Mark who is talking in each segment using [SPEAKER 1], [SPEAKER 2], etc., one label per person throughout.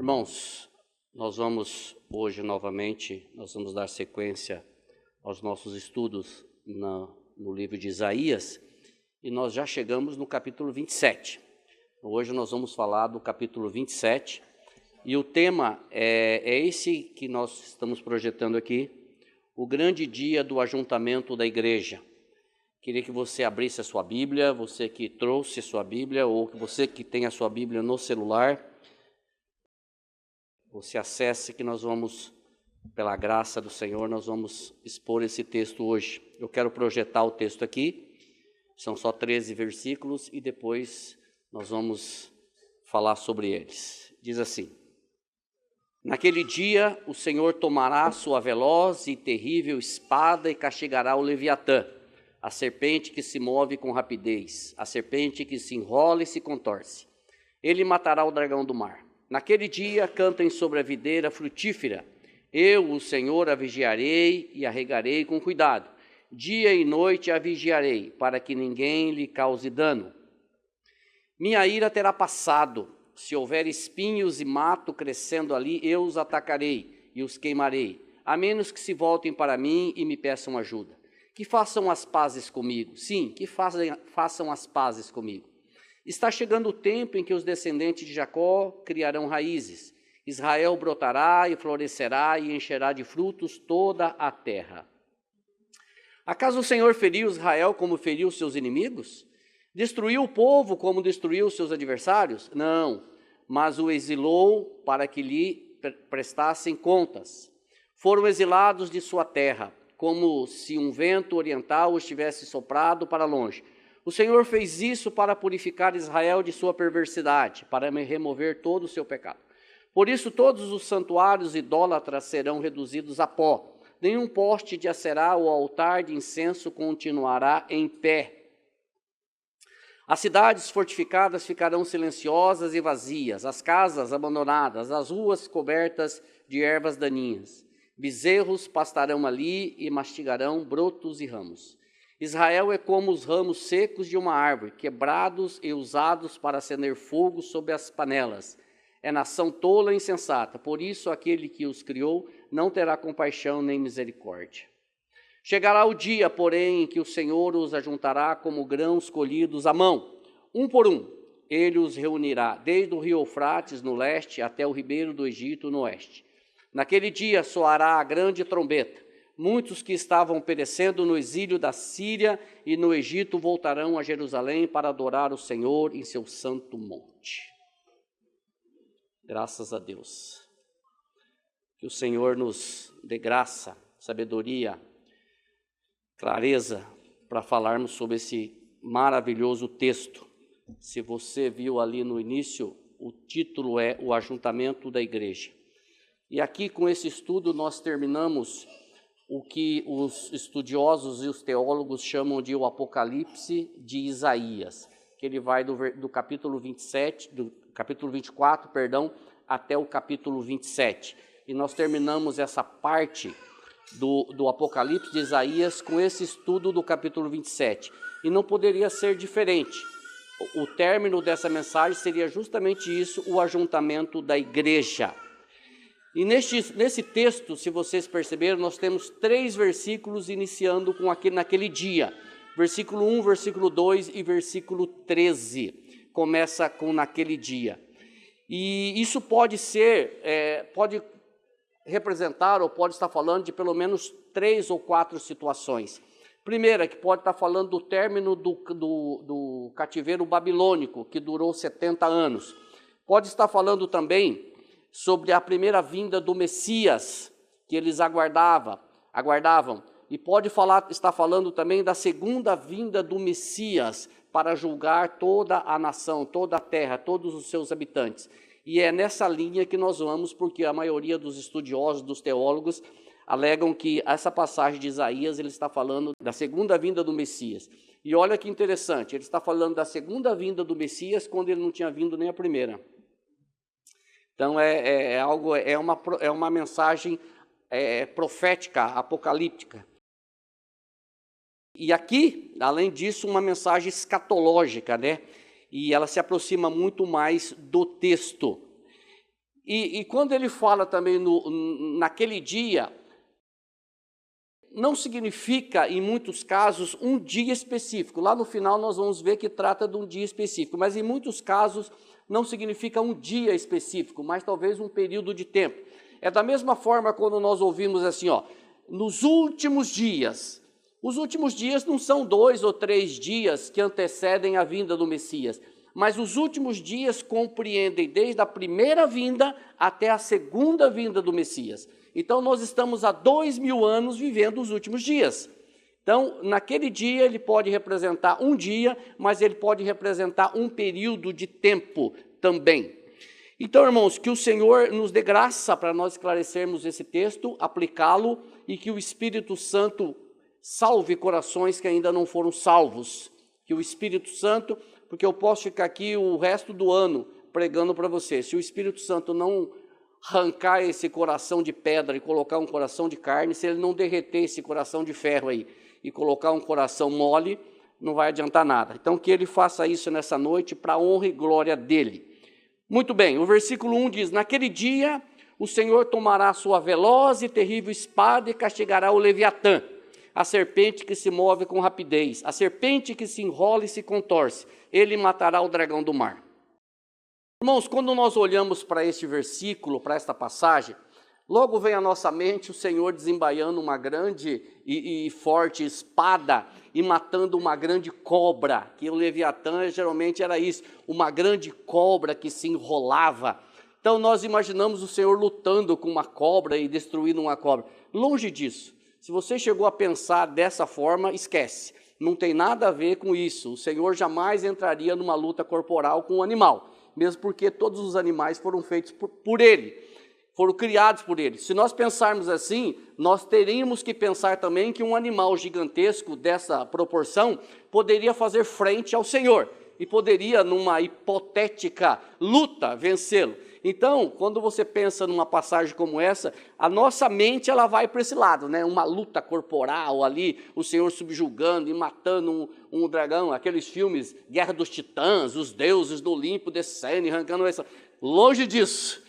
[SPEAKER 1] Irmãos, nós vamos hoje novamente, nós vamos dar sequência aos nossos estudos no livro de Isaías, e nós já chegamos no capítulo 27. Hoje nós vamos falar do capítulo 27, e o tema é esse que nós estamos projetando aqui, o grande dia do ajuntamento da igreja. Queria que você abrisse a sua Bíblia, você que trouxe a sua Bíblia, ou que você que tem a sua Bíblia no celular, você acesse que nós vamos, pela graça do Senhor, nós vamos expor esse texto hoje. Eu quero projetar o texto aqui, são só 13 versículos e depois nós vamos falar sobre eles. Diz assim: Naquele dia o Senhor tomará sua veloz e terrível espada e castigará o Leviatã, a serpente que se move com rapidez, a serpente que se enrola e se contorce. Ele matará o dragão do mar. Naquele dia cantem sobre a videira frutífera. Eu, o Senhor, a vigiarei e a regarei com cuidado. Dia e noite a vigiarei, para que ninguém lhe cause dano. Minha ira terá passado. Se houver espinhos e mato crescendo ali, eu os atacarei e os queimarei, a menos que se voltem para mim e me peçam ajuda. Que façam as pazes comigo. Sim, que façam as pazes comigo. Está chegando o tempo em que os descendentes de Jacó criarão raízes. Israel brotará e florescerá e encherá de frutos toda a terra. Acaso o Senhor feriu Israel como feriu seus inimigos? Destruiu o povo como destruiu seus adversários? Não, mas o exilou para que lhe prestassem contas. Foram exilados de sua terra, como se um vento oriental os tivesse soprado para longe. O Senhor fez isso para purificar Israel de sua perversidade, para remover todo o seu pecado. Por isso todos os santuários idólatras serão reduzidos a pó. Nenhum poste de Acerá ou altar de incenso continuará em pé. As cidades fortificadas ficarão silenciosas e vazias, as casas abandonadas, as ruas cobertas de ervas daninhas. Bezerros pastarão ali e mastigarão brotos e ramos. Israel é como os ramos secos de uma árvore, quebrados e usados para acender fogo sob as panelas. É nação tola e insensata, por isso aquele que os criou não terá compaixão nem misericórdia. Chegará o dia, porém, em que o Senhor os ajuntará como grãos colhidos à mão, um por um. Ele os reunirá, desde o rio Eufrates no leste até o ribeiro do Egito no oeste. Naquele dia soará a grande trombeta. Muitos que estavam perecendo no exílio da Síria e no Egito voltarão a Jerusalém para adorar o Senhor em seu santo monte. Graças a Deus. Que o Senhor nos dê graça, sabedoria, clareza para falarmos sobre esse maravilhoso texto. Se você viu ali no início, o título é O Ajuntamento da Igreja. E aqui com esse estudo nós terminamos o que os estudiosos e os teólogos chamam de o Apocalipse de Isaías, que ele vai do capítulo 24, até o capítulo 27. E nós terminamos essa parte do Apocalipse de Isaías com esse estudo do capítulo 27. E não poderia ser diferente. O término dessa mensagem seria justamente isso, o ajuntamento da igreja. E nesse texto, se vocês perceberam, nós temos 3 versículos iniciando com naquele dia. Versículo 1, versículo 2 e versículo 13. Começa com naquele dia. E isso pode pode representar ou pode estar falando de pelo menos 3 ou 4 situações. Primeira, que pode estar falando do término do cativeiro babilônico, que durou 70 anos. Pode estar falando também sobre a primeira vinda do Messias, que eles aguardavam, e pode estar falando também da segunda vinda do Messias para julgar toda a nação, toda a terra, todos os seus habitantes. E é nessa linha que nós vamos, porque a maioria dos estudiosos, dos teólogos, alegam que essa passagem de Isaías, ele está falando da segunda vinda do Messias. E olha que interessante, ele está falando da segunda vinda do Messias quando ele não tinha vindo nem a primeira. Então é uma mensagem profética, apocalíptica. E aqui, além disso, uma mensagem escatológica, né? E ela se aproxima muito mais do texto. E quando ele fala também naquele dia, não significa, em muitos casos, um dia específico. Lá no final nós vamos ver que trata de um dia específico, mas em muitos casos não significa um dia específico, mas talvez um período de tempo. É da mesma forma quando nós ouvimos assim, ó, nos últimos dias. Os últimos dias não são 2 ou 3 dias que antecedem a vinda do Messias, mas os últimos dias compreendem desde a primeira vinda até a segunda vinda do Messias. Então, nós estamos há 2000 anos vivendo os últimos dias. Então, naquele dia, ele pode representar um dia, mas ele pode representar um período de tempo também. Então, irmãos, que o Senhor nos dê graça para nós esclarecermos esse texto, aplicá-lo, e que o Espírito Santo salve corações que ainda não foram salvos. Que o Espírito Santo, porque eu posso ficar aqui o resto do ano pregando para você, se o Espírito Santo não arrancar esse coração de pedra e colocar um coração de carne, se ele não derreter esse coração de ferro aí e colocar um coração mole, não vai adiantar nada. Então, que ele faça isso nessa noite para a honra e glória dele. Muito bem, o versículo 1 diz, naquele dia o Senhor tomará sua veloz e terrível espada e castigará o Leviatã, a serpente que se move com rapidez, a serpente que se enrola e se contorce, ele matará o dragão do mar. Irmãos, quando nós olhamos para este versículo, para esta passagem, logo vem à nossa mente o Senhor desembaiando uma grande e forte espada e matando uma grande cobra, que o Leviatã geralmente era isso, uma grande cobra que se enrolava. Então nós imaginamos o Senhor lutando com uma cobra e destruindo uma cobra. Longe disso. Se você chegou a pensar dessa forma, esquece. Não tem nada a ver com isso. O Senhor jamais entraria numa luta corporal com um animal, mesmo porque todos os animais foram feitos por Ele, foram criados por Ele. Se nós pensarmos assim, nós teríamos que pensar também que um animal gigantesco dessa proporção poderia fazer frente ao Senhor e poderia, numa hipotética luta, vencê-lo. Então, quando você pensa numa passagem como essa, a nossa mente ela vai para esse lado, né? Uma luta corporal ali, o Senhor subjugando e matando um dragão, aqueles filmes Guerra dos Titãs, os deuses do Olimpo descendo e arrancando essa. Longe disso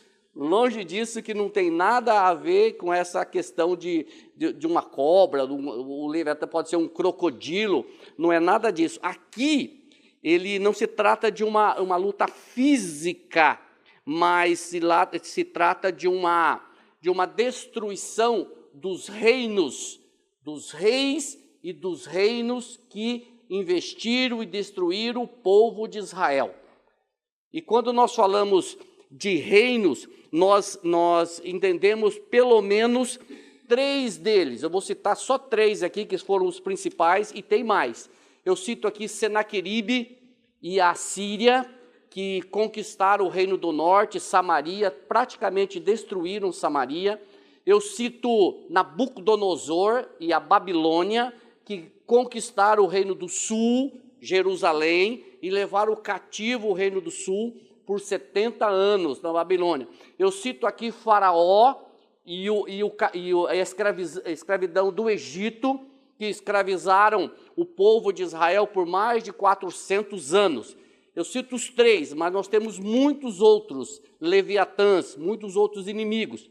[SPEAKER 1] que não tem nada a ver com essa questão de uma cobra, o Leviatã pode ser um crocodilo, não é nada disso. Aqui, ele não se trata de uma luta física, mas se trata de uma destruição dos reinos, dos reis e dos reinos que investiram e destruíram o povo de Israel. E quando nós falamos de reinos, nós entendemos pelo menos 3 deles. Eu vou citar só 3 aqui, que foram os principais, e tem mais. Eu cito aqui Senaqueribe e a Síria, que conquistaram o reino do norte, Samaria, praticamente destruíram Samaria. Eu cito Nabucodonosor e a Babilônia, que conquistaram o reino do sul, Jerusalém, e levaram cativo o reino do sul por 70 anos na Babilônia. Eu cito aqui Faraó e a escravidão do Egito, que escravizaram o povo de Israel por mais de 400 anos. Eu cito os 3, mas nós temos muitos outros leviatãs, muitos outros inimigos.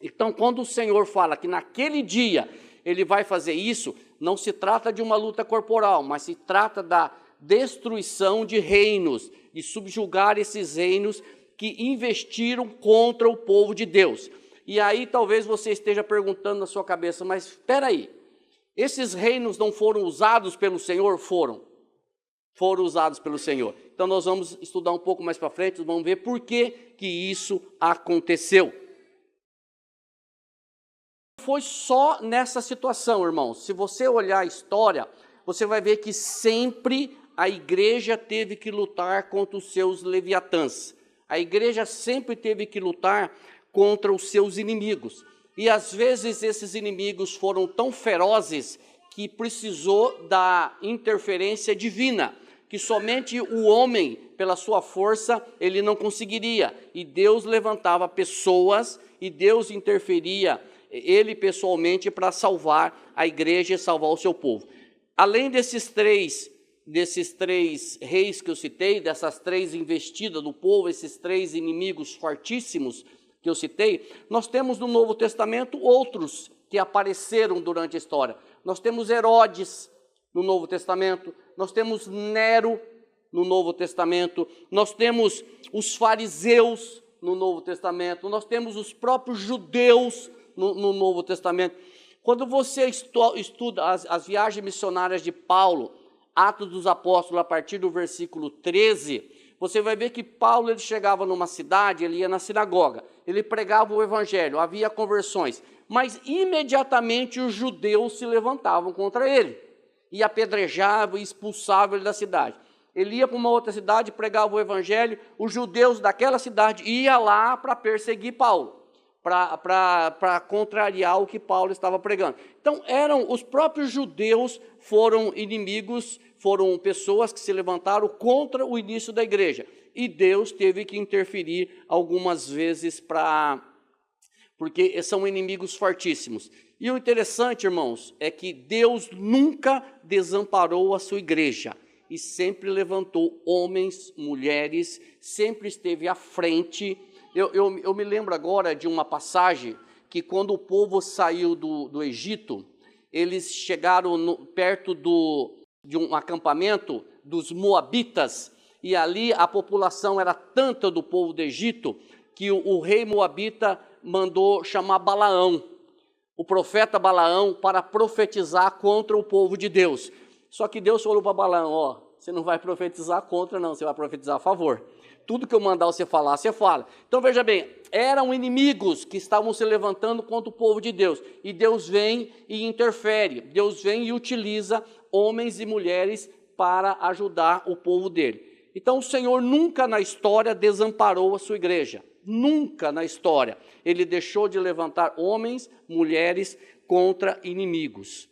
[SPEAKER 1] Então, quando o Senhor fala que naquele dia Ele vai fazer isso, não se trata de uma luta corporal, mas se trata da destruição de reinos, de subjugar esses reinos que investiram contra o povo de Deus. E aí talvez você esteja perguntando na sua cabeça, mas espera aí, esses reinos não foram usados pelo Senhor? Foram usados pelo Senhor. Então nós vamos estudar um pouco mais para frente, vamos ver por que isso aconteceu. Foi só nessa situação, irmãos. Se você olhar a história, você vai ver que sempre a igreja teve que lutar contra os seus leviatãs. A igreja sempre teve que lutar contra os seus inimigos. E às vezes esses inimigos foram tão ferozes que precisou da interferência divina, que somente o homem, pela sua força, ele não conseguiria. E Deus levantava pessoas e Deus interferia, ele pessoalmente, para salvar a igreja e salvar o seu povo. Além desses três reis que eu citei, dessas 3 investidas do povo, esses 3 inimigos fortíssimos, que eu citei, nós temos no Novo Testamento outros que apareceram durante a história. Nós temos Herodes no Novo Testamento, nós temos Nero no Novo Testamento, nós temos os fariseus no Novo Testamento, nós temos os próprios judeus no Novo Testamento. Quando você estuda as viagens missionárias de Paulo, Atos dos Apóstolos, a partir do versículo 13, você vai ver que Paulo ele chegava numa cidade, ele ia na sinagoga, ele pregava o evangelho, havia conversões, mas imediatamente os judeus se levantavam contra ele, e apedrejavam e expulsavam ele da cidade. Ele ia para uma outra cidade, pregava o evangelho, os judeus daquela cidade iam lá para perseguir Paulo, para contrariar o que Paulo estava pregando. Então, os próprios judeus foram inimigos, foram pessoas que se levantaram contra o início da igreja. E Deus teve que interferir algumas vezes porque são inimigos fortíssimos. E o interessante, irmãos, é que Deus nunca desamparou a sua igreja. E sempre levantou homens, mulheres, sempre esteve à frente. Eu me lembro agora de uma passagem que quando o povo saiu do Egito, eles chegaram perto de um acampamento dos Moabitas, e ali a população era tanta do povo do Egito, que o rei Moabita mandou chamar Balaão, o profeta Balaão, para profetizar contra o povo de Deus. Só que Deus falou para Balaão, você não vai profetizar contra não, você vai profetizar a favor. Tudo que eu mandar você falar, você fala. Então veja bem, eram inimigos que estavam se levantando contra o povo de Deus. E Deus vem e interfere, Deus vem e utiliza homens e mulheres para ajudar o povo dele. Então o Senhor nunca na história desamparou a sua igreja. Nunca na história ele deixou de levantar homens, mulheres contra inimigos.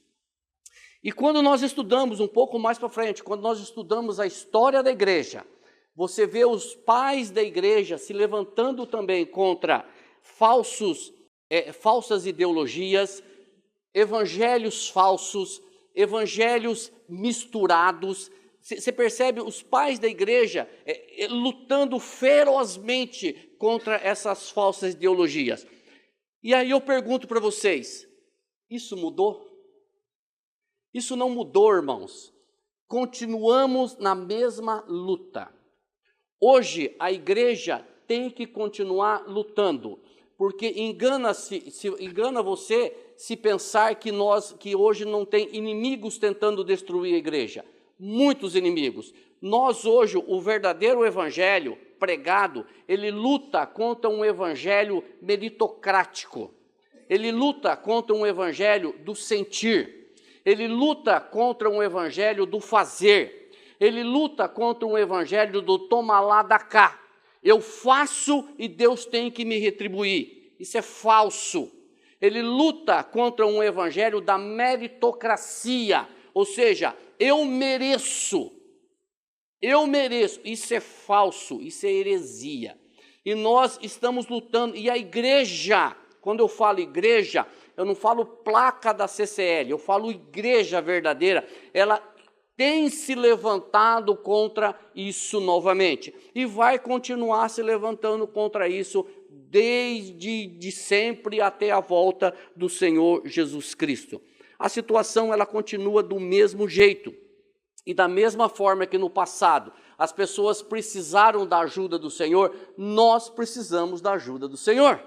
[SPEAKER 1] E quando nós estudamos um pouco mais para frente, quando nós estudamos a história da igreja, você vê os pais da igreja se levantando também contra falsas ideologias, evangelhos falsos, evangelhos misturados. Você percebe os pais da igreja lutando ferozmente contra essas falsas ideologias. E aí eu pergunto para vocês, isso mudou? Isso não mudou, irmãos. Continuamos na mesma luta. Hoje a igreja tem que continuar lutando, porque engana você se pensar que hoje não tem inimigos tentando destruir a igreja. Muitos inimigos. Nós hoje, o verdadeiro evangelho pregado, ele luta contra um evangelho meritocrático. Ele luta contra um evangelho do sentir. Ele luta contra um evangelho do fazer. Ele luta contra um evangelho do toma lá da cá. Eu faço e Deus tem que me retribuir. Isso é falso. Ele luta contra um evangelho da meritocracia, ou seja, eu mereço. Isso é falso, isso é heresia. E nós estamos lutando, e a igreja, quando eu falo igreja, eu não falo placa da CCL, eu falo igreja verdadeira, ela tem se levantado contra isso novamente, e vai continuar se levantando contra isso desde sempre até a volta do Senhor Jesus Cristo. A situação ela continua do mesmo jeito, e da mesma forma que no passado as pessoas precisaram da ajuda do Senhor, nós precisamos da ajuda do Senhor.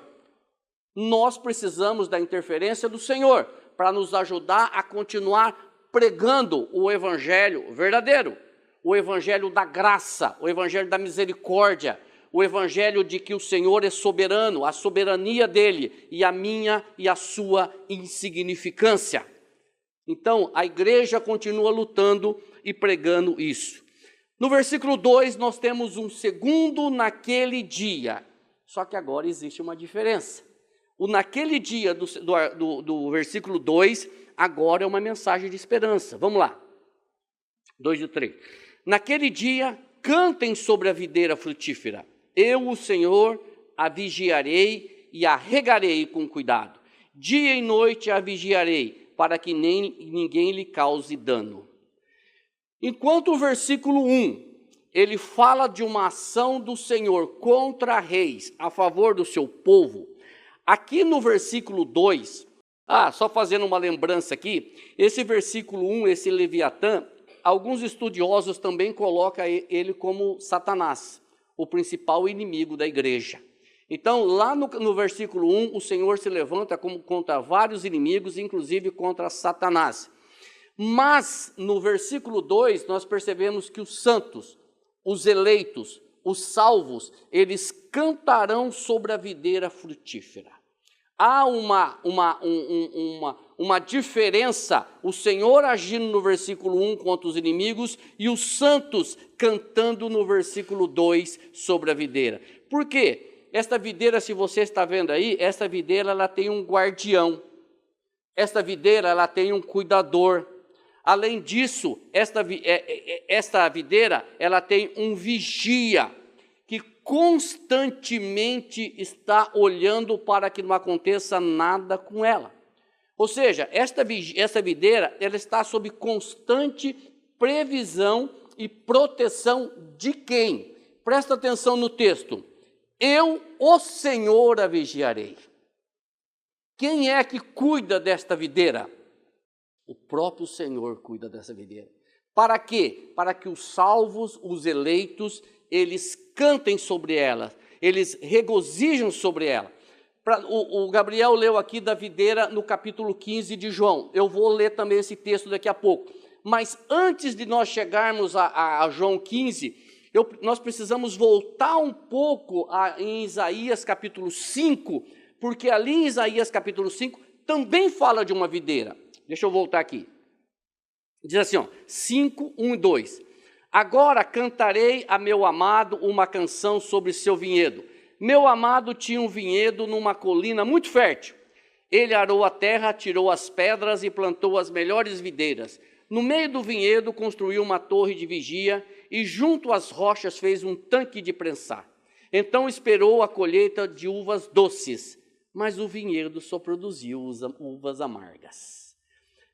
[SPEAKER 1] Nós precisamos da interferência do Senhor para nos ajudar a continuar pregando o evangelho verdadeiro, o evangelho da graça, o evangelho da misericórdia, o evangelho de que o Senhor é soberano, a soberania dele e a minha e a sua insignificância. Então, a igreja continua lutando e pregando isso. No versículo 2, nós temos um segundo naquele dia. Só que agora existe uma diferença. O naquele dia do versículo 2, agora é uma mensagem de esperança. Vamos lá. 2 e 3. Naquele dia, cantem sobre a videira frutífera. Eu, o Senhor, a vigiarei e a regarei com cuidado. Dia e noite a vigiarei, para que ninguém lhe cause dano. Enquanto o versículo 1 ele fala de uma ação do Senhor contra reis, a favor do seu povo. Aqui no versículo 2, só fazendo uma lembrança aqui, esse versículo 1, esse Leviatã, alguns estudiosos também colocam ele como Satanás, o principal inimigo da igreja. Então, lá no versículo 1, o Senhor se levanta contra vários inimigos, inclusive contra Satanás. Mas, no versículo 2, nós percebemos que os santos, os eleitos, os salvos, eles cantarão sobre a videira frutífera. Há uma diferença, o Senhor agindo no versículo 1 contra os inimigos e os santos cantando no versículo 2 sobre a videira. Por quê? Esta videira, se você está vendo aí, esta videira ela tem um guardião, esta videira ela tem um cuidador. Além disso, esta videira ela tem um vigia, que constantemente está olhando para que não aconteça nada com ela. Ou seja, essa videira ela está sob constante previsão e proteção de quem? Presta atenção no texto. Eu, o Senhor, a vigiarei. Quem é que cuida desta videira? O próprio Senhor cuida dessa videira. Para quê? Para que os salvos, os eleitos, eles cantem sobre ela, eles regozijam sobre ela. O Gabriel leu aqui da videira no capítulo 15 de João. Eu vou ler também esse texto daqui a pouco. Mas antes de nós chegarmos a João 15, nós precisamos voltar um pouco em Isaías capítulo 5, porque ali em Isaías capítulo 5 também fala de uma videira. Deixa eu voltar aqui. Diz assim, 5, 1 e 2. Agora cantarei a meu amado uma canção sobre seu vinhedo. Meu amado tinha um vinhedo numa colina muito fértil. Ele arou a terra, tirou as pedras e plantou as melhores videiras. No meio do vinhedo construiu uma torre de vigia e junto às rochas fez um tanque de prensar. Então esperou a colheita de uvas doces, mas o vinhedo só produziu uvas amargas.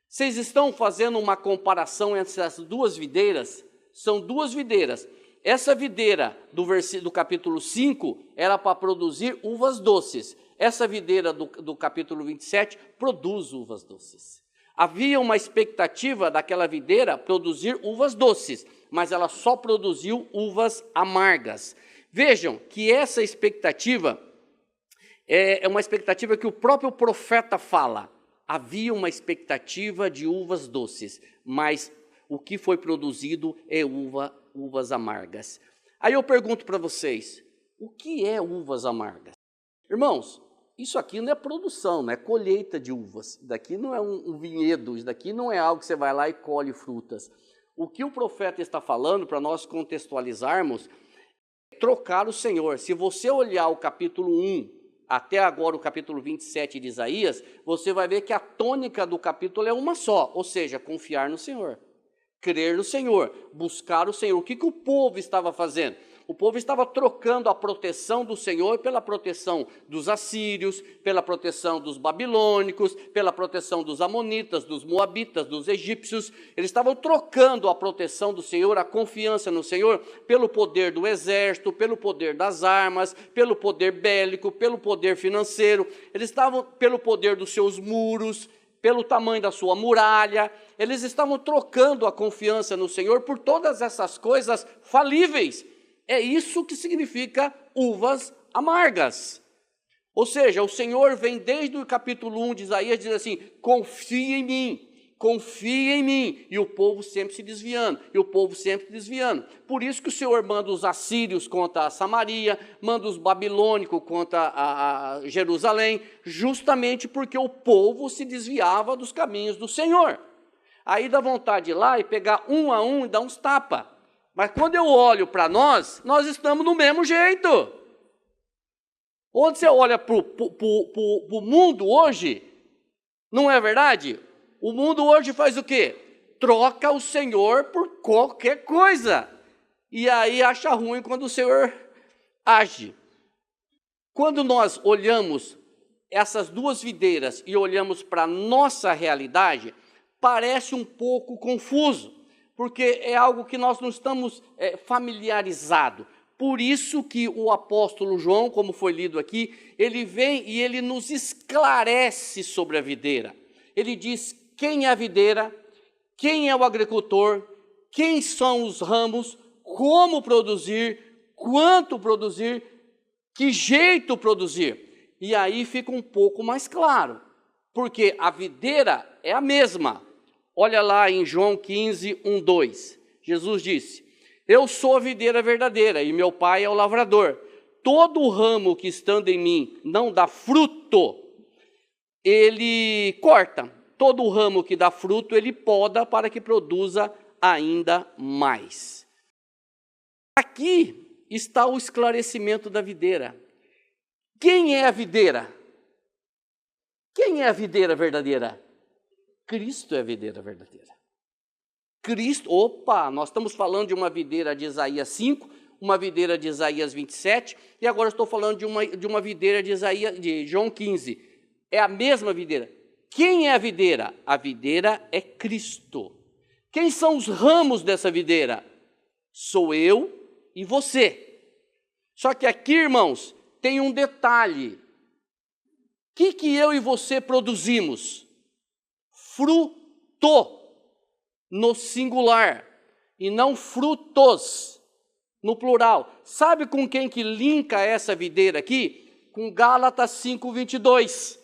[SPEAKER 1] Vocês estão fazendo uma comparação entre essas duas videiras? São duas videiras. Essa videira do capítulo 5 era para produzir uvas doces. Essa videira do capítulo 27 produz uvas doces. Havia uma expectativa daquela videira produzir uvas doces, mas ela só produziu uvas amargas. Vejam que essa expectativa é uma expectativa que o próprio profeta fala. Havia uma expectativa de uvas doces, mas o que foi produzido é uvas amargas. Aí eu pergunto para vocês, o que é uvas amargas? Irmãos, isso aqui não é produção, não é colheita de uvas. Isso daqui não é um vinhedo, isso daqui não é algo que você vai lá e colhe frutas. O que o profeta está falando, para nós contextualizarmos, é trocar o Senhor. Se você olhar o capítulo 1, até agora o capítulo 27 de Isaías, você vai ver que a tônica do capítulo é uma só, ou seja, confiar no Senhor. Crer no Senhor, buscar o Senhor. O que o povo estava fazendo? O povo estava trocando a proteção do Senhor pela proteção dos assírios, pela proteção dos babilônicos, pela proteção dos amonitas, dos moabitas, dos egípcios. Eles estavam trocando a proteção do Senhor, a confiança no Senhor, pelo poder do exército, pelo poder das armas, pelo poder bélico, pelo poder financeiro. Eles estavam pelo poder dos seus muros, pelo tamanho da sua muralha. Eles estavam trocando a confiança no Senhor por todas essas coisas falíveis. É isso que significa uvas amargas. Ou seja, o Senhor vem desde o capítulo 1 de Isaías, diz assim, confia em mim, e o povo sempre se desviando, Por isso que o Senhor manda os assírios contra a Samaria, manda os babilônicos contra a Jerusalém, justamente porque o povo se desviava dos caminhos do Senhor. Aí dá vontade de ir lá e pegar um a um e dar uns tapas. Mas quando eu olho para nós estamos do mesmo jeito. Onde você olha para o mundo hoje, não é verdade? O mundo hoje faz o quê? Troca o Senhor por qualquer coisa. E aí acha ruim quando o Senhor age. Quando nós olhamos essas duas videiras e olhamos para a nossa realidade, parece um pouco confuso. porque é algo que nós não estamos familiarizados. Por isso que o apóstolo João, como foi lido aqui, ele vem e ele nos esclarece sobre a videira. Ele diz quem é a videira, quem é o agricultor, quem são os ramos, como produzir, quanto produzir, que jeito produzir. E aí fica um pouco mais claro, porque a videira é a mesma. Olha lá em João 15, 1, 2. Jesus disse: eu sou a videira verdadeira e meu pai é o lavrador. Todo ramo que estando em mim não dá fruto, ele corta. Todo ramo que dá fruto, ele poda para que produza ainda mais. Aqui está o esclarecimento da videira. Quem é a videira? Quem é a videira verdadeira? Cristo é a videira verdadeira. Cristo, nós estamos falando de uma videira de Isaías 5, uma videira de Isaías 27, e agora estou falando de uma videira de João 15. É a mesma videira. Quem é a videira? A videira é Cristo. Quem são os ramos dessa videira? Sou eu e você. Só que aqui, irmãos, tem um detalhe. O que eu e você produzimos? Fruto, no singular, e não frutos, no plural. Sabe com quem que linka essa videira aqui? Com Gálatas 5:22.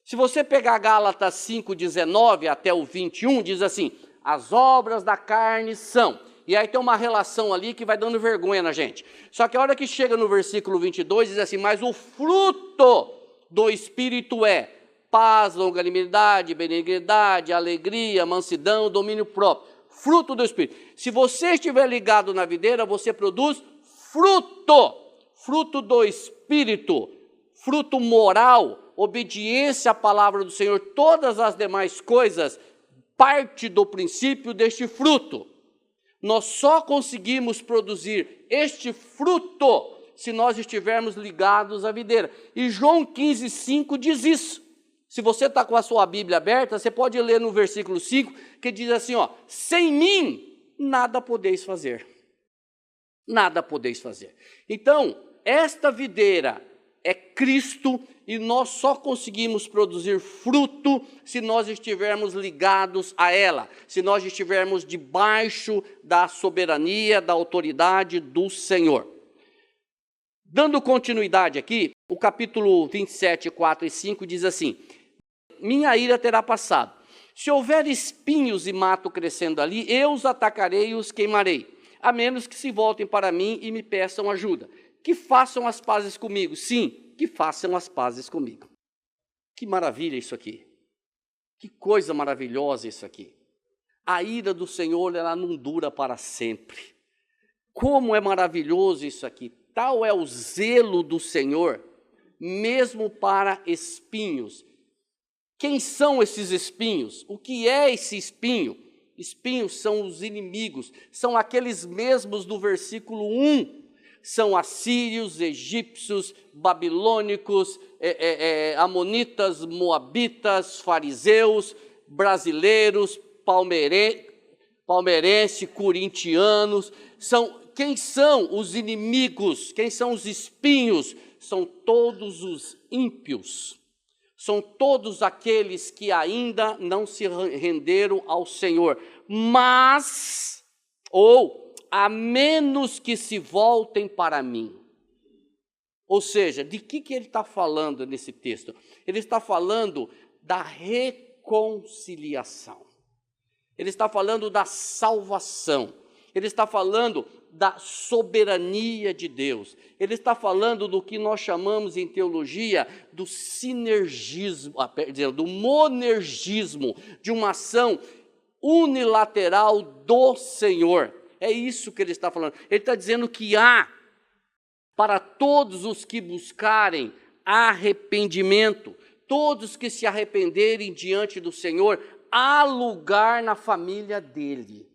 [SPEAKER 1] Se você pegar Gálatas 5:19 até o 21, diz assim: as obras da carne são. E aí tem uma relação ali que vai dando vergonha na gente. Só que a hora que chega no versículo 22, diz assim: mas o fruto do Espírito é paz, longanimidade, benignidade, alegria, mansidão, domínio próprio. Fruto do Espírito. Se você estiver ligado na videira, você produz fruto. Fruto do Espírito. Fruto moral, obediência à palavra do Senhor. Todas as demais coisas parte do princípio deste fruto. Nós só conseguimos produzir este fruto se nós estivermos ligados à videira. E João 15:5 diz isso. Se você está com a sua Bíblia aberta, você pode ler no versículo 5, que diz assim, sem mim, nada podeis fazer. Nada podeis fazer. Então, esta videira é Cristo e nós só conseguimos produzir fruto se nós estivermos ligados a ela, se nós estivermos debaixo da soberania, da autoridade do Senhor. Dando continuidade aqui, o capítulo 27, 4 e 5 diz assim: minha ira terá passado. Se houver espinhos e mato crescendo ali, eu os atacarei e os queimarei, a menos que se voltem para mim e me peçam ajuda. Que façam as pazes comigo. Sim, que façam as pazes comigo. Que maravilha isso aqui. Que coisa maravilhosa isso aqui. A ira do Senhor, ela não dura para sempre. Como é maravilhoso isso aqui. Tal é o zelo do Senhor, mesmo para espinhos. Quem são esses espinhos? O que é esse espinho? Espinhos são os inimigos, são aqueles mesmos do versículo 1. São assírios, egípcios, babilônicos, amonitas, moabitas, fariseus, brasileiros, palmeirenses, corintianos. Quem são os inimigos? Quem são os espinhos? São todos os ímpios. São todos aqueles que ainda não se renderam ao Senhor, mas, a menos que se voltem para mim. Ou seja, de que ele está falando nesse texto? Ele está falando da reconciliação. Ele está falando da salvação. Ele está falando da soberania de Deus. Ele está falando do que nós chamamos em teologia do sinergismo, do monergismo, de uma ação unilateral do Senhor. É isso que ele está falando. Ele está dizendo que há, para todos os que buscarem arrependimento, todos que se arrependerem diante do Senhor, há lugar na família dele.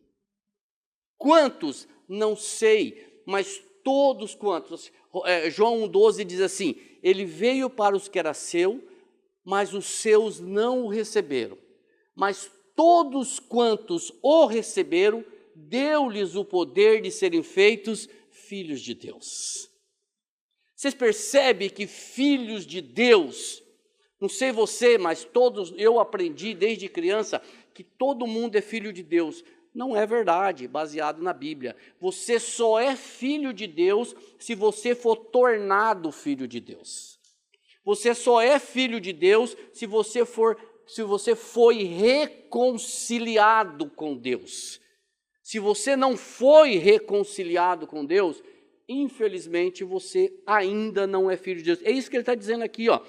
[SPEAKER 1] Quantos? Não sei, mas todos quantos. João 1,12 diz assim: ele veio para os que era seu, mas os seus não o receberam. Mas todos quantos o receberam, deu-lhes o poder de serem feitos filhos de Deus. Vocês percebem que filhos de Deus, não sei você, mas todos, eu aprendi desde criança que todo mundo é filho de Deus. Não é verdade, baseado na Bíblia. Você só é filho de Deus se você for tornado filho de Deus. Você só é filho de Deus se você foi reconciliado com Deus. Se você não foi reconciliado com Deus, infelizmente você ainda não é filho de Deus. É isso que ele está dizendo aqui, ó.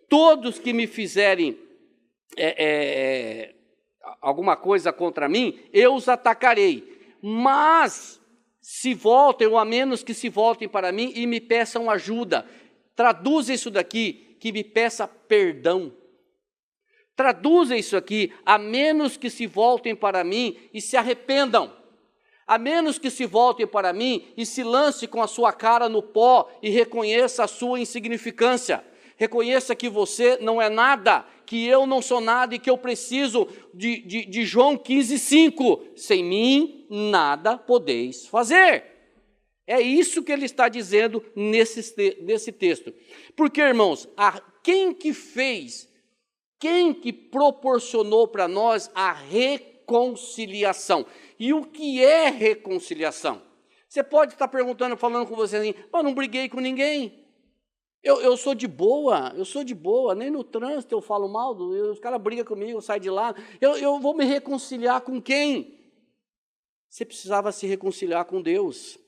[SPEAKER 1] Todos que me fizerem alguma coisa contra mim, eu os atacarei. Mas se voltem, ou a menos que se voltem para mim e me peçam ajuda. Traduza isso daqui, que me peça perdão. Traduza isso aqui, a menos que se voltem para mim e se arrependam. A menos que se voltem para mim e se lance com a sua cara no pó e reconheça a sua insignificância. Reconheça que você não é nada, que eu não sou nada e que eu preciso de João 15:5. Sem mim, nada podeis fazer. É isso que ele está dizendo nesse texto. Porque, irmãos, quem que proporcionou para nós a reconciliação? E o que é reconciliação? Você pode estar perguntando, falando com você assim, eu não briguei com ninguém. Eu sou de boa, nem no trânsito eu falo mal, os caras brigam comigo, eu saio de lá, eu vou me reconciliar com quem? Você precisava se reconciliar com Deus.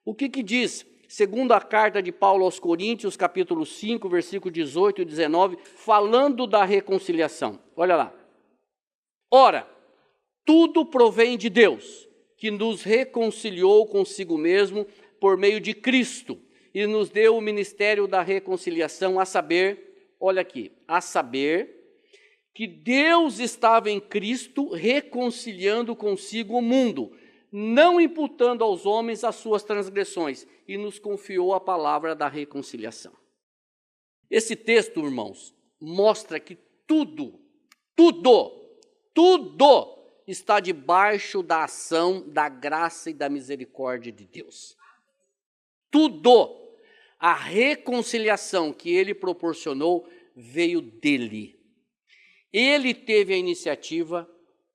[SPEAKER 1] O que diz? Segundo a carta de Paulo aos Coríntios, capítulo 5, versículo 18 e 19, falando da reconciliação. Olha lá. Ora, tudo provém de Deus, que nos reconciliou consigo mesmo por meio de Cristo, e nos deu o ministério da reconciliação, a saber, olha aqui, a saber que Deus estava em Cristo reconciliando consigo o mundo, não imputando aos homens as suas transgressões, e nos confiou a palavra da reconciliação. Esse texto, irmãos, mostra que tudo está debaixo da ação, da graça e da misericórdia de Deus. Tudo. A reconciliação que ele proporcionou veio dele. Ele teve a iniciativa,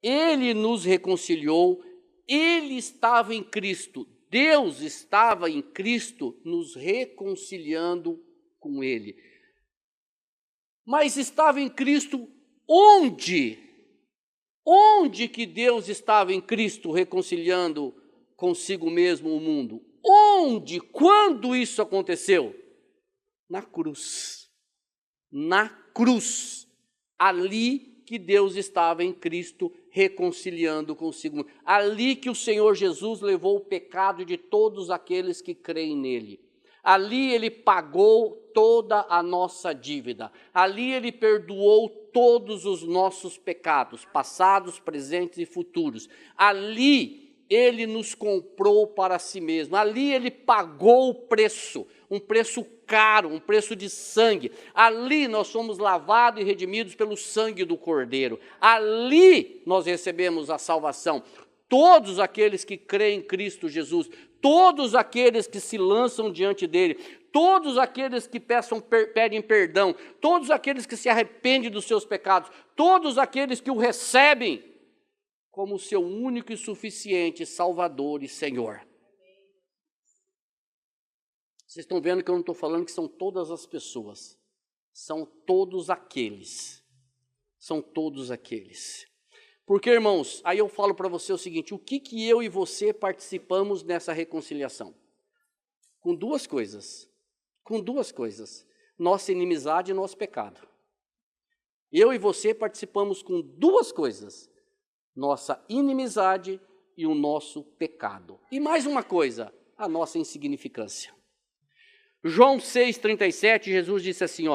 [SPEAKER 1] ele nos reconciliou, ele estava em Cristo. Deus estava em Cristo nos reconciliando com ele. Mas estava em Cristo onde? Onde que Deus estava em Cristo reconciliando consigo mesmo o mundo? Onde? Quando isso aconteceu? Na cruz. Na cruz. Ali que Deus estava em Cristo reconciliando consigo. Ali que o Senhor Jesus levou o pecado de todos aqueles que creem nele. Ali ele pagou toda a nossa dívida. Ali ele perdoou todos os nossos pecados, passados, presentes e futuros. Ali ele nos comprou para si mesmo. Ali ele pagou o preço, um preço caro, um preço de sangue. Ali nós somos lavados e redimidos pelo sangue do Cordeiro. Ali nós recebemos a salvação. Todos aqueles que creem em Cristo Jesus, todos aqueles que se lançam diante dele, todos aqueles que pedem perdão, todos aqueles que se arrependem dos seus pecados, todos aqueles que o recebem como seu único e suficiente Salvador e Senhor. Vocês estão vendo que eu não estou falando que são todas as pessoas, são todos aqueles. São todos aqueles. Porque, irmãos, aí eu falo para você o seguinte, o que eu e você participamos nessa reconciliação? Com duas coisas. Nossa inimizade e nosso pecado. Eu e você participamos com duas coisas. Nossa inimizade e o nosso pecado. E mais uma coisa, a nossa insignificância. João 6,37, Jesus disse assim,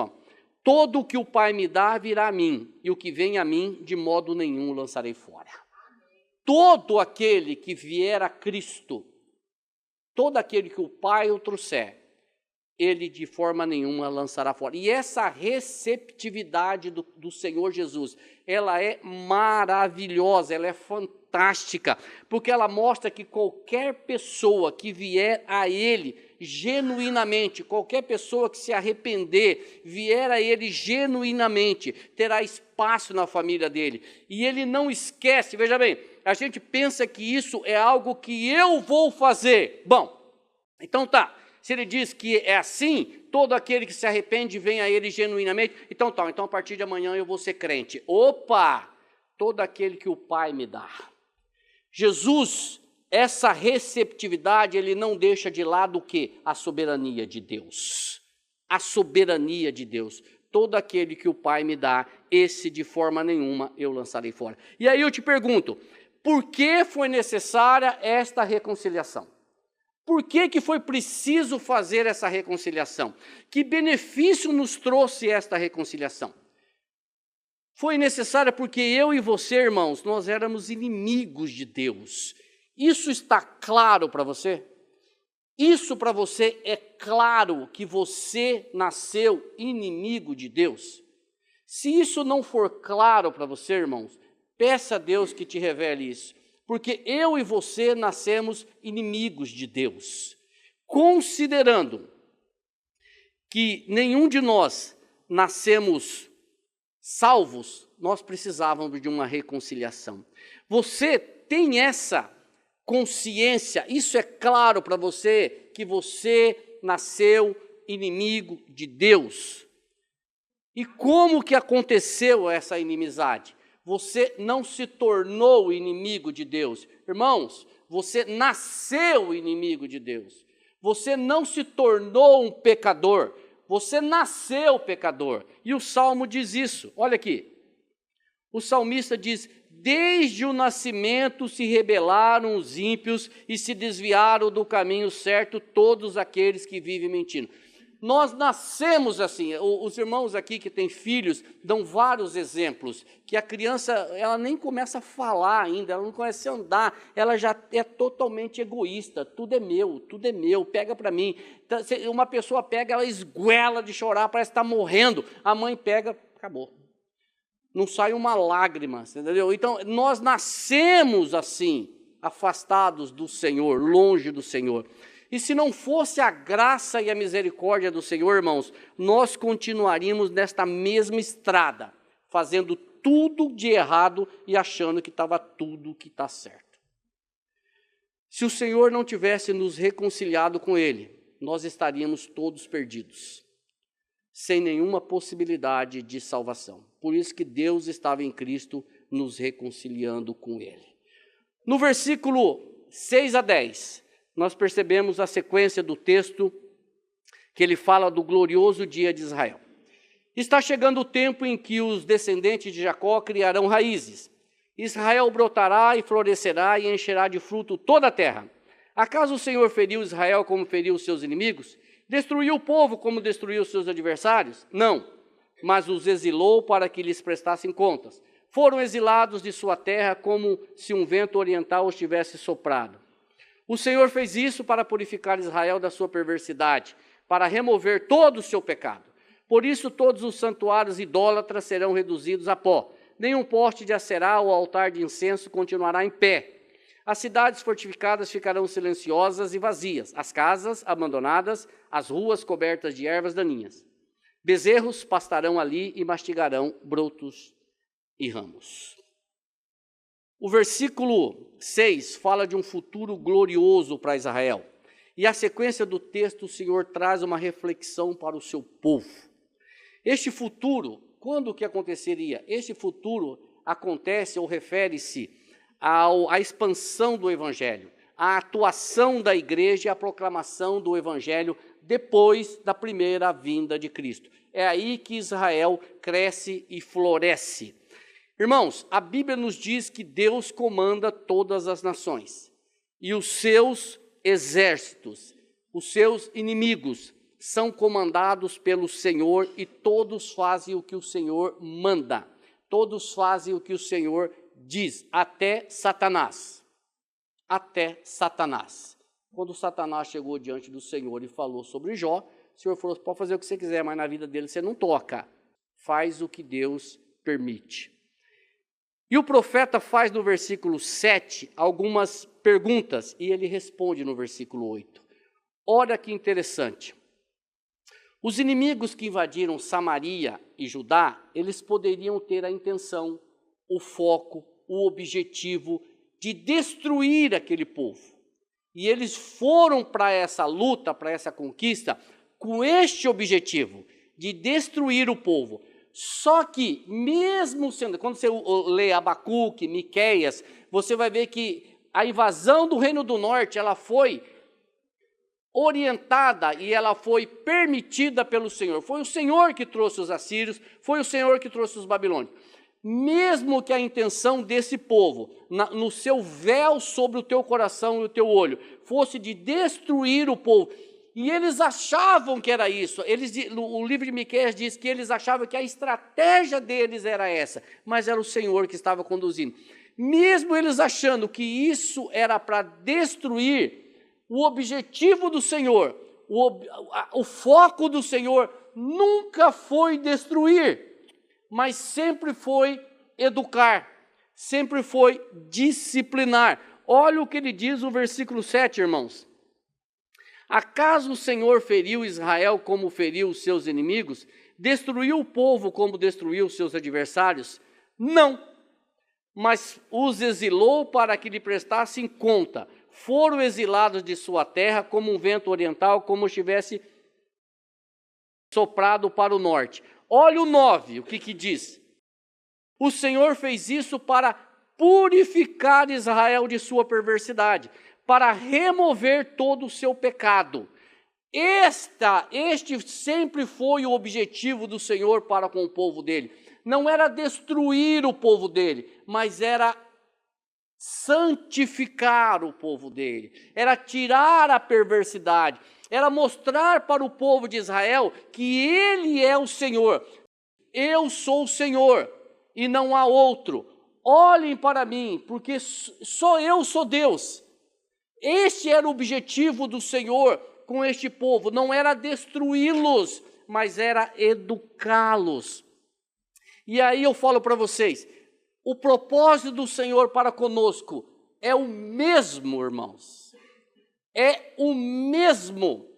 [SPEAKER 1] todo o que o Pai me dá virá a mim, e o que vem a mim, de modo nenhum lançarei fora. Todo aquele que vier a Cristo, todo aquele que o Pai o trouxer, ele de forma nenhuma lançará fora. E essa receptividade do Senhor Jesus, ela é maravilhosa, ela é fantástica. fantástica, porque ela mostra que qualquer pessoa que vier a Ele genuinamente, qualquer pessoa que se arrepender, vier a Ele genuinamente, terá espaço na família dele. E Ele não esquece, veja bem, a gente pensa que isso é algo que eu vou fazer. Bom, então tá, se Ele diz que é assim, todo aquele que se arrepende vem a Ele genuinamente, então tá, então a partir de amanhã eu vou ser crente. Opa! Todo aquele que o Pai me dá. Jesus, essa receptividade, Ele não deixa de lado o quê? A soberania de Deus. A soberania de Deus. Todo aquele que o Pai me dá, esse de forma nenhuma eu lançarei fora. E aí eu te pergunto, por que foi necessária esta reconciliação? Por que foi preciso fazer essa reconciliação? Que benefício nos trouxe esta reconciliação? Foi necessária porque eu e você, irmãos, nós éramos inimigos de Deus. Isso está claro para você? Isso para você é claro que você nasceu inimigo de Deus? Se isso não for claro para você, irmãos, peça a Deus que te revele isso. Porque eu e você nascemos inimigos de Deus. Considerando que nenhum de nós nascemos salvos, nós precisávamos de uma reconciliação. Você tem essa consciência, isso é claro para você, que você nasceu inimigo de Deus. E como que aconteceu essa inimizade? Você não se tornou inimigo de Deus. Irmãos, você nasceu inimigo de Deus. Você não se tornou um pecador. Você nasceu pecador. E o Salmo diz isso. Olha aqui. O salmista diz: desde o nascimento se rebelaram os ímpios e se desviaram do caminho certo todos aqueles que vivem mentindo. Nós nascemos assim. Os irmãos aqui que têm filhos dão vários exemplos, que a criança, ela nem começa a falar ainda, ela não começa a andar, ela já é totalmente egoísta, tudo é meu, pega para mim. Então, uma pessoa pega, ela esguela de chorar, parece que está morrendo, a mãe pega, acabou. Não sai uma lágrima, entendeu? Então, nós nascemos assim, afastados do Senhor, longe do Senhor. E se não fosse a graça e a misericórdia do Senhor, irmãos, nós continuaríamos nesta mesma estrada, fazendo tudo de errado e achando que estava tudo que está certo. Se o Senhor não tivesse nos reconciliado com Ele, nós estaríamos todos perdidos, sem nenhuma possibilidade de salvação. Por isso que Deus estava em Cristo nos reconciliando com Ele. No versículo 6 a 10, nós percebemos a sequência do texto que ele fala do glorioso dia de Israel. Está chegando o tempo em que os descendentes de Jacó criarão raízes. Israel brotará e florescerá e encherá de fruto toda a terra. Acaso o Senhor feriu Israel como feriu os seus inimigos? Destruiu o povo como destruiu os seus adversários? Não, mas os exilou para que lhes prestassem contas. Foram exilados de sua terra como se um vento oriental os tivesse soprado. O Senhor fez isso para purificar Israel da sua perversidade, para remover todo o seu pecado. Por isso todos os santuários idólatras serão reduzidos a pó. Nenhum poste de Aserá ou altar de incenso continuará em pé. As cidades fortificadas ficarão silenciosas e vazias, as casas abandonadas, as ruas cobertas de ervas daninhas. Bezerros pastarão ali e mastigarão brotos e ramos. O versículo 6 fala de um futuro glorioso para Israel. E a sequência do texto, o Senhor traz uma reflexão para o seu povo. Este futuro, quando que aconteceria? Este futuro acontece ou refere-se à expansão do Evangelho, à atuação da igreja e à proclamação do Evangelho depois da primeira vinda de Cristo. É aí que Israel cresce e floresce. Irmãos, a Bíblia nos diz que Deus comanda todas as nações e os seus exércitos, os seus inimigos, são comandados pelo Senhor e todos fazem o que o Senhor manda, todos fazem o que o Senhor diz, até Satanás. Até Satanás. Quando Satanás chegou diante do Senhor e falou sobre Jó, o Senhor falou: pode fazer o que você quiser, mas na vida dele você não toca. Faz o que Deus permite. E o profeta faz no versículo 7 algumas perguntas, e ele responde no versículo 8. Olha que interessante. Os inimigos que invadiram Samaria e Judá, eles poderiam ter a intenção, o foco, o objetivo de destruir aquele povo. E eles foram para essa luta, para essa conquista, com este objetivo, de destruir o povo. Só que, mesmo sendo, quando você lê Abacuque, Miqueias, você vai ver que a invasão do Reino do Norte, ela foi orientada e ela foi permitida pelo Senhor. Foi o Senhor que trouxe os assírios, foi o Senhor que trouxe os babilônios. Mesmo que a intenção desse povo, no seu véu sobre o teu coração e o teu olho, fosse de destruir o povo, e eles achavam que era isso, o livro de Miqueias diz que eles achavam que a estratégia deles era essa, mas era o Senhor que estava conduzindo. Mesmo eles achando que isso era para destruir, o objetivo do Senhor, o foco do Senhor nunca foi destruir, mas sempre foi educar, sempre foi disciplinar. Olha o que ele diz no versículo 7, irmãos. Acaso o Senhor feriu Israel como feriu os seus inimigos? Destruiu o povo como destruiu os seus adversários? Não, mas os exilou para que lhe prestassem conta. Foram exilados de sua terra como um vento oriental, como estivesse soprado para o norte. Olha o 9, o que diz? O Senhor fez isso para purificar Israel de sua perversidade, para remover todo o seu pecado. Este sempre foi o objetivo do Senhor para com o povo dele. Não era destruir o povo dele, mas era santificar o povo dele, era tirar a perversidade, era mostrar para o povo de Israel que ele é o Senhor. Eu sou o Senhor e não há outro. Olhem para mim, porque só eu sou Deus. Este era o objetivo do Senhor com este povo, não era destruí-los, mas era educá-los. E aí eu falo para vocês, o propósito do Senhor para conosco é o mesmo, irmãos. É o mesmo.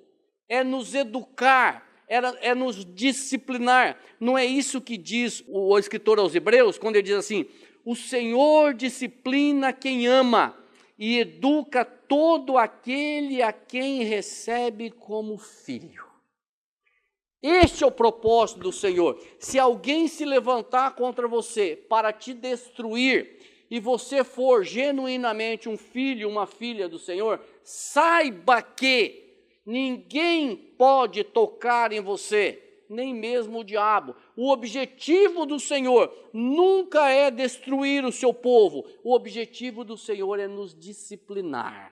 [SPEAKER 1] É nos educar, é nos disciplinar. Não é isso que diz o escritor aos Hebreus, quando ele diz assim: o Senhor disciplina quem ama e educa todo aquele a quem recebe como filho. Este é o propósito do Senhor. Se alguém se levantar contra você para te destruir, e você for genuinamente um filho, uma filha do Senhor, saiba que ninguém pode tocar em você, nem mesmo o diabo. O objetivo do Senhor nunca é destruir o seu povo. O objetivo do Senhor é nos disciplinar.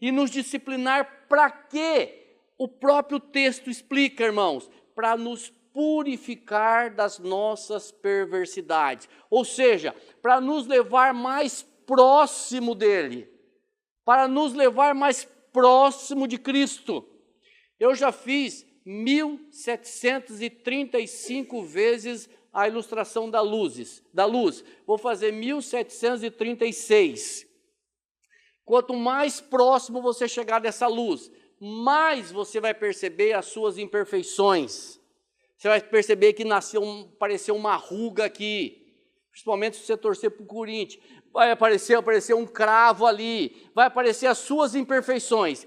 [SPEAKER 1] E nos disciplinar para quê? O próprio texto explica, irmãos, para nos purificar das nossas perversidades, ou seja, para nos levar mais próximo dele, para nos levar mais próximo de Cristo. Eu já fiz 1735 vezes a ilustração da luz, vou fazer 1736. Quanto mais próximo você chegar dessa luz, mais você vai perceber as suas imperfeições. Você vai perceber que apareceu uma ruga aqui, principalmente se você torcer para o Corinthians. Vai aparecer um cravo ali, vai aparecer as suas imperfeições.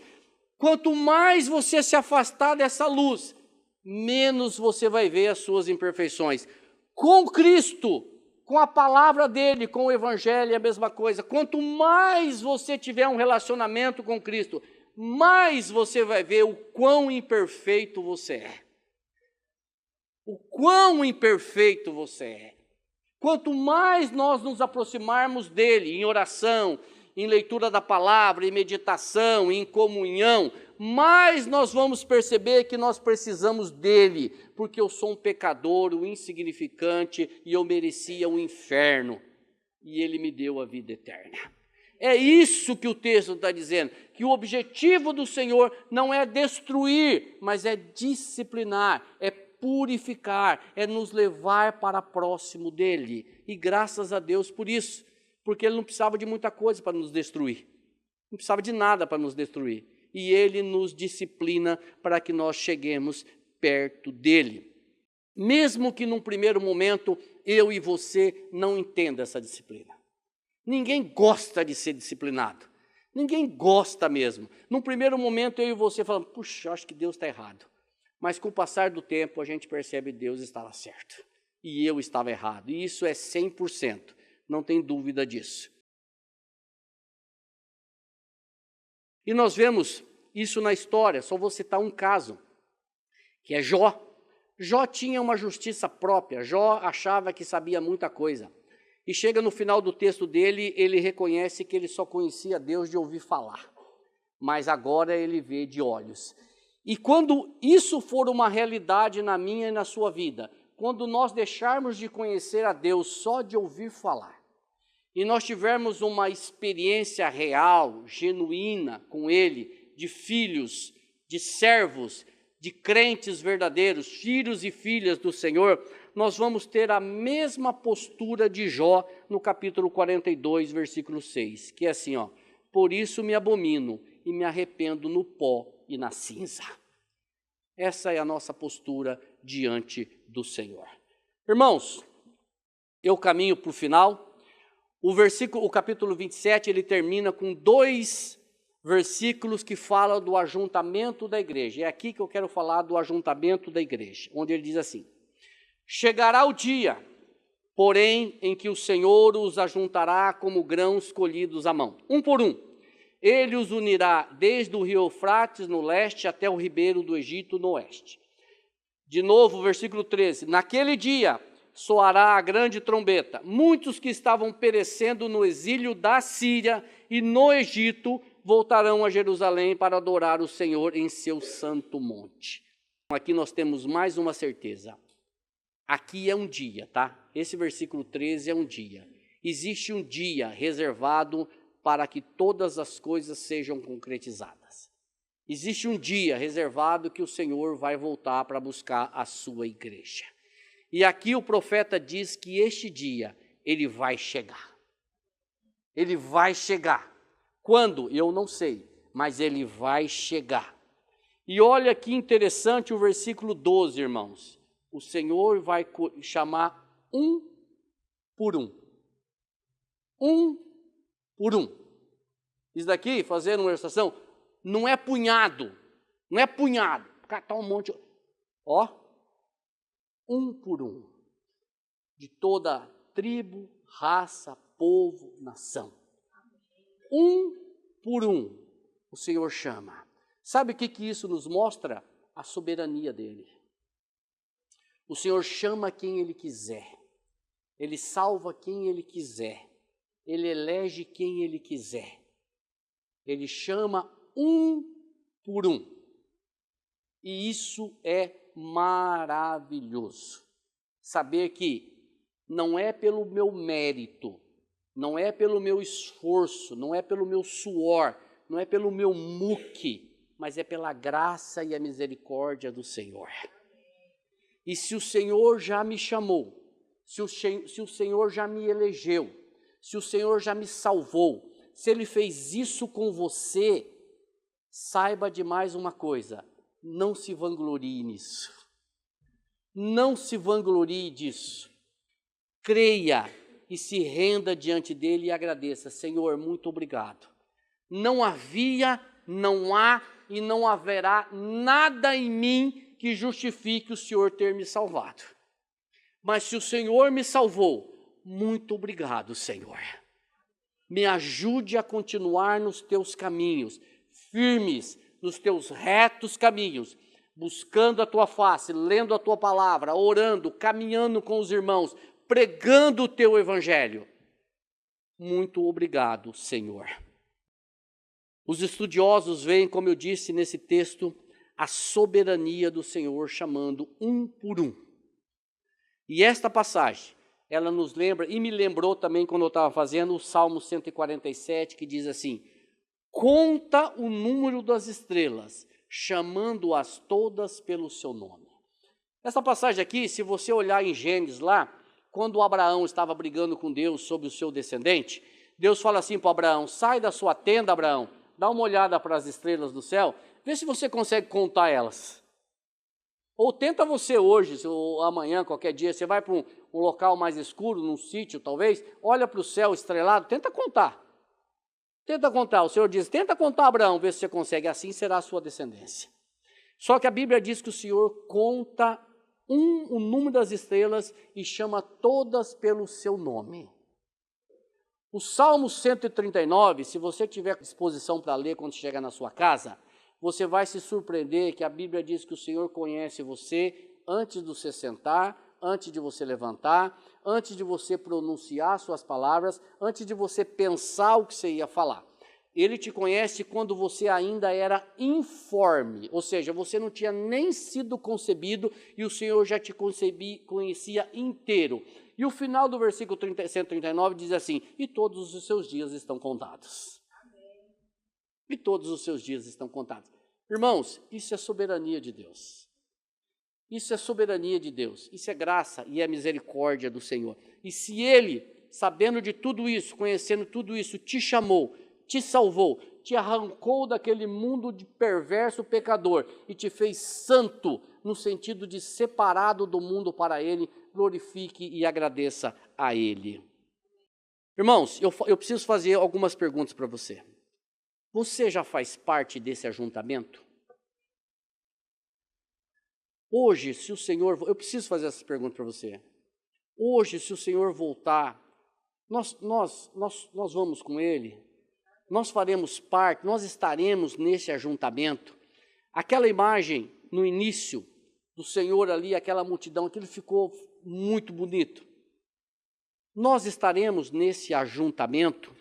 [SPEAKER 1] Quanto mais você se afastar dessa luz, menos você vai ver as suas imperfeições. Com Cristo, com a palavra dele, com o Evangelho é a mesma coisa. Quanto mais você tiver um relacionamento com Cristo, mais você vai ver o quão imperfeito você é. O quão imperfeito você é. Quanto mais nós nos aproximarmos dele em oração, em leitura da palavra, em meditação, em comunhão, mais nós vamos perceber que nós precisamos dele, porque eu sou um pecador, um insignificante, e eu merecia o inferno, e ele me deu a vida eterna. É isso que o texto está dizendo, que o objetivo do Senhor não é destruir, mas é disciplinar, é purificar, é nos levar para próximo dele. E graças a Deus por isso, porque Ele não precisava de muita coisa para nos destruir. Não precisava de nada para nos destruir. E Ele nos disciplina para que nós cheguemos perto dEle. Mesmo que num primeiro momento eu e você não entenda essa disciplina. Ninguém gosta de ser disciplinado. Ninguém gosta mesmo. Num primeiro momento eu e você falamos, puxa, acho que Deus está errado. Mas com o passar do tempo a gente percebe que Deus estava certo. E eu estava errado. E isso é 100%. Não tem dúvida disso. E nós vemos isso na história. Só vou citar um caso, que é Jó. Jó tinha uma justiça própria. Jó achava que sabia muita coisa. E chega no final do texto dele, ele reconhece que ele só conhecia Deus de ouvir falar. Mas agora ele vê de olhos. E quando isso for uma realidade na minha e na sua vida, quando nós deixarmos de conhecer a Deus só de ouvir falar, e nós tivermos uma experiência real, genuína com Ele, de filhos, de servos, de crentes verdadeiros, filhos e filhas do Senhor, nós vamos ter a mesma postura de Jó no capítulo 42, versículo 6, que é assim, ó, por isso me abomino e me arrependo no pó e na cinza. Essa é a nossa postura diante do Senhor. Irmãos, eu caminho para o final. O capítulo 27, ele termina com 2 versículos que falam do ajuntamento da igreja. É aqui que eu quero falar do ajuntamento da igreja, onde ele diz assim, chegará o dia, porém, em que o Senhor os ajuntará como grãos colhidos à mão, um por um. Ele os unirá desde o rio Eufrates no leste até o ribeiro do Egito no oeste. De novo, versículo 13, naquele dia soará a grande trombeta. Muitos que estavam perecendo no exílio da Síria e no Egito voltarão a Jerusalém para adorar o Senhor em seu santo monte. Aqui nós temos mais uma certeza. Aqui é um dia, tá? Esse versículo 13 é um dia. Existe um dia reservado para que todas as coisas sejam concretizadas. Existe um dia reservado que o Senhor vai voltar para buscar a sua igreja. E aqui o profeta diz que este dia, ele vai chegar. Ele vai chegar. Quando? Eu não sei, mas ele vai chegar. E olha que interessante o versículo 12, irmãos. O Senhor vai chamar um por um. Um por um. Isso daqui, fazendo uma ilustração, não é punhado. Não é punhado. Catar um monte. Ó. Um por um. De toda tribo, raça, povo, nação. Um por um, o Senhor chama. Sabe o que isso nos mostra? A soberania dele. O Senhor chama quem Ele quiser. Ele salva quem Ele quiser. Ele elege quem Ele quiser. Ele chama um por um. E isso é maravilhoso. Saber que não é pelo meu mérito, não é pelo meu esforço, não é pelo meu suor, não é pelo meu muque, mas é pela graça e a misericórdia do Senhor. E se o Senhor já me chamou, se o Senhor já me elegeu, se o Senhor já me salvou, se Ele fez isso com você, saiba de mais uma coisa, não se vanglorie nisso. Não se vanglorie disso. Creia e se renda diante dele e agradeça. Senhor, muito obrigado. Não havia, não há e não haverá nada em mim que justifique o Senhor ter me salvado. Mas se o Senhor me salvou, muito obrigado, Senhor. Me ajude a continuar nos teus caminhos, firmes nos teus retos caminhos, buscando a tua face, lendo a tua palavra, orando, caminhando com os irmãos, pregando o teu evangelho. Muito obrigado, Senhor. Os estudiosos veem, como eu disse nesse texto, a soberania do Senhor chamando um por um. E esta passagem, ela nos lembra, e me lembrou também quando eu estava fazendo o Salmo 147, que diz assim, conta o número das estrelas, chamando-as todas pelo seu nome. Essa passagem aqui, se você olhar em Gênesis lá, quando Abraão estava brigando com Deus sobre o seu descendente, Deus fala assim para Abraão: sai da sua tenda, Abraão, dá uma olhada para as estrelas do céu, vê se você consegue contar elas. Ou tenta você hoje, ou amanhã, qualquer dia, você vai para um local mais escuro, num sítio talvez, olha para o céu estrelado, tenta contar. Tenta contar. O Senhor diz: tenta contar, Abraão, vê se você consegue, assim será a sua descendência. Só que a Bíblia diz que o Senhor conta o número das estrelas e chama todas pelo seu nome. O Salmo 139, se você tiver disposição para ler quando chegar na sua casa, você vai se surpreender que a Bíblia diz que o Senhor conhece você antes de você sentar, antes de você levantar, antes de você pronunciar suas palavras, antes de você pensar o que você ia falar. Ele te conhece quando você ainda era informe, ou seja, você não tinha nem sido concebido e o Senhor já te conhecia inteiro. E o final do versículo 139 diz assim: e todos os seus dias estão contados. Amém. E todos os seus dias estão contados. Irmãos, isso é soberania de Deus. Isso é soberania de Deus. Isso é graça e é misericórdia do Senhor. E se Ele, sabendo de tudo isso, conhecendo tudo isso, te chamou, te salvou, te arrancou daquele mundo de perverso pecador e te fez santo, no sentido de separado do mundo para Ele, glorifique e agradeça a Ele. Irmãos, eu preciso fazer algumas perguntas para você. Você já faz parte desse ajuntamento? Hoje, se o Senhor... Eu preciso fazer essa pergunta para você. Hoje, se o Senhor voltar, nós vamos com Ele? Nós faremos parte, nós estaremos nesse ajuntamento. Aquela imagem no início do Senhor ali, aquela multidão, aquilo ficou muito bonito. Nós estaremos nesse ajuntamento.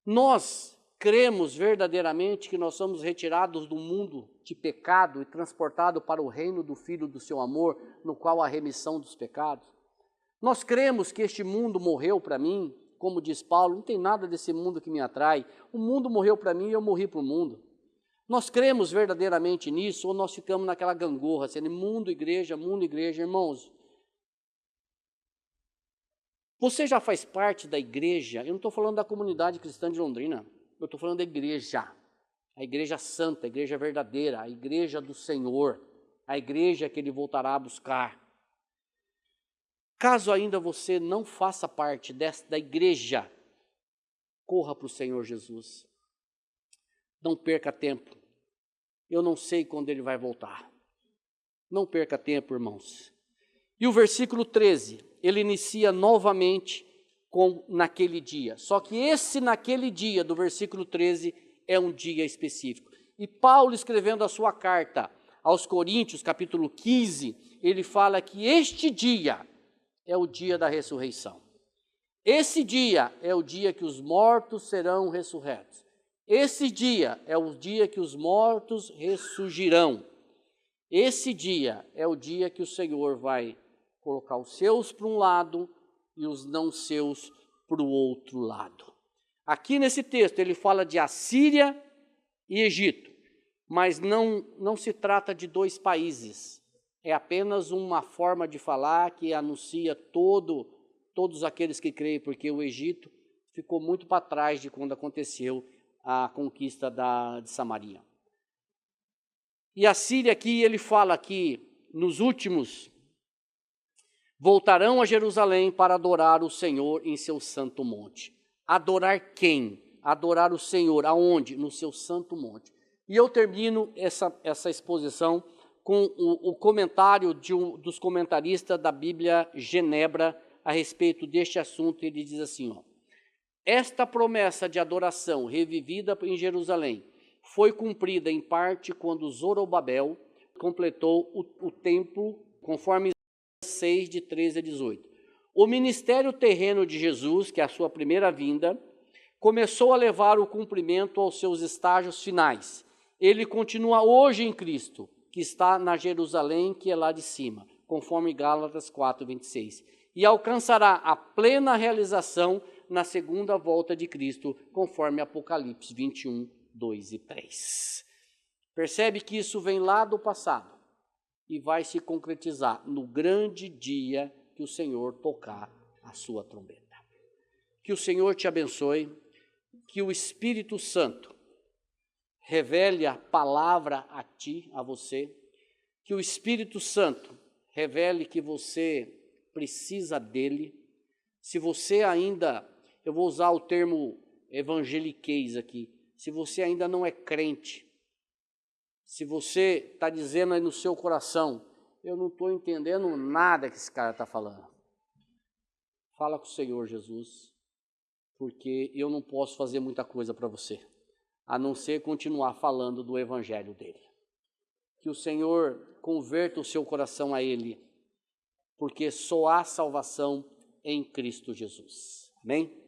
[SPEAKER 1] Nós cremos verdadeiramente que nós somos retirados do mundo de pecado e transportados para o reino do Filho do seu amor, no qual há remissão dos pecados. Nós cremos que este mundo morreu para mim. Como diz Paulo, não tem nada desse mundo que me atrai. O mundo morreu para mim e eu morri para o mundo. Nós cremos verdadeiramente nisso ou nós ficamos naquela gangorra, sendo mundo, igreja, irmãos? Você já faz parte da igreja? Eu não estou falando da comunidade cristã de Londrina. Eu estou falando da igreja. A igreja santa, a igreja verdadeira, a igreja do Senhor. A igreja que Ele voltará a buscar. Caso ainda você não faça parte da igreja, corra para o Senhor Jesus. Não perca tempo. Eu não sei quando Ele vai voltar. Não perca tempo, irmãos. E o versículo 13, ele inicia novamente com naquele dia. Só que esse naquele dia do versículo 13 é um dia específico. E Paulo, escrevendo a sua carta aos Coríntios, capítulo 15, ele fala que este dia é o dia da ressurreição. Esse dia é o dia que os mortos serão ressurretos. Esse dia é o dia que os mortos ressurgirão. Esse dia é o dia que o Senhor vai colocar os seus para um lado e os não seus para o outro lado. Aqui nesse texto ele fala de Assíria e Egito, mas não se trata de dois países. É apenas uma forma de falar que anuncia todos aqueles que creem, porque o Egito ficou muito para trás de quando aconteceu a conquista de Samaria. E a Síria aqui, ele fala que nos últimos voltarão a Jerusalém para adorar o Senhor em seu santo monte. Adorar quem? Adorar o Senhor. Aonde? No seu santo monte. E eu termino essa exposição com o comentário dos comentaristas da Bíblia Genebra a respeito deste assunto. Ele diz assim, ó: esta promessa de adoração revivida em Jerusalém foi cumprida em parte quando Zorobabel completou o templo, conforme 6, de 13 a 18. O ministério terreno de Jesus, que é a sua primeira vinda, começou a levar o cumprimento aos seus estágios finais. Ele continua hoje em Cristo, que está na Jerusalém, que é lá de cima, conforme Gálatas 4, 26. E alcançará a plena realização na segunda volta de Cristo, conforme Apocalipse 21, 2 e 3. Percebe que isso vem lá do passado e vai se concretizar no grande dia que o Senhor tocar a sua trombeta. Que o Senhor te abençoe, que o Espírito Santo revele a palavra a ti, a você, que o Espírito Santo revele que você precisa dele. Se você ainda, eu vou usar o termo evangeliquez aqui, se você ainda não é crente, se você está dizendo aí no seu coração, eu não estou entendendo nada que esse cara está falando, fala com o Senhor Jesus, porque eu não posso fazer muita coisa para você, a não ser continuar falando do evangelho dele. Que o Senhor converta o seu coração a ele, porque só há salvação em Cristo Jesus. Amém?